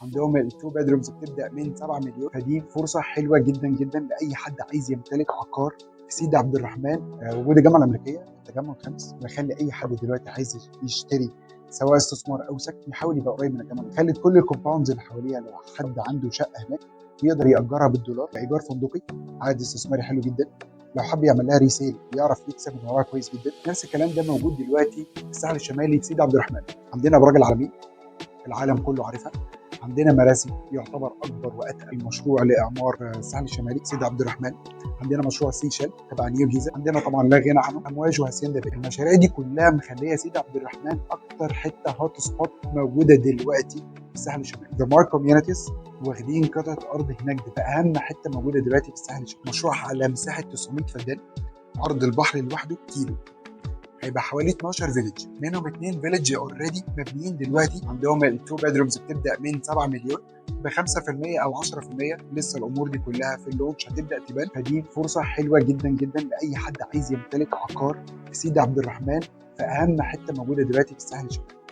عندهم التو بيدرومز بتبدا من 7 مليون، فدي فرصه حلوه جدا جدا لاي حد عايز يمتلك عقار في سيدي عبد الرحمن. وجود الجامعه الامريكيه في التجمع الخامس بيخلي اي حد دلوقتي عايز يشتري سواء استثمار او سكن يحاول يبقى قريب من الجامعه. خلت كل الكومباوندز اللي حواليها لو حد عنده شقه هناك يقدر ياجرها بالدولار كايجار فندقي، عائد استثماري حلو جدا. لو حب يعمل لها ريسيل يعرف يكسب من وراها كويس جدا. نفس الكلام ده موجود دلوقتي في الساحل الشمالي في سيدي عبد الرحمن. عندنا ابراج العالمين العالم كله عارفها، عندنا مراسي يعتبر اكبر واتقل مشروع لاعمار الساحل الشمالي سيدي عبد الرحمن، عندنا مشروع سيشل تبع نيو جيزه، عندنا طبعا لا غنى عنه امواج وهاسيندا بي. المشاريع دي كلها مخليه سيدي عبد الرحمن اكتر حته هوت سبوت موجوده دلوقتي في الساحل الشمالي. ذا مارك كوميونيتيز واخدين قطعه ارض هناك، ده اهم حته موجوده دلوقتي في الساحل الشمالي. مشروع على مساحه 900 فدان، عرض البحر لوحده كيلو، هيبقى حوالي 12 فيلج، منهم 2 فيلج اوريدي مبنيين دلوقتي. عندهم التو بيدرومز بتبدا من 7 مليون ب 5% او 10%، لسه الامور دي كلها في اللونش هتبدا تبان. فدي فرصه حلوه جدا جدا لاي حد عايز يمتلك عقار في سيدي عبد الرحمن في اهم حته موجوده دلوقتي في الساحل الشمالي.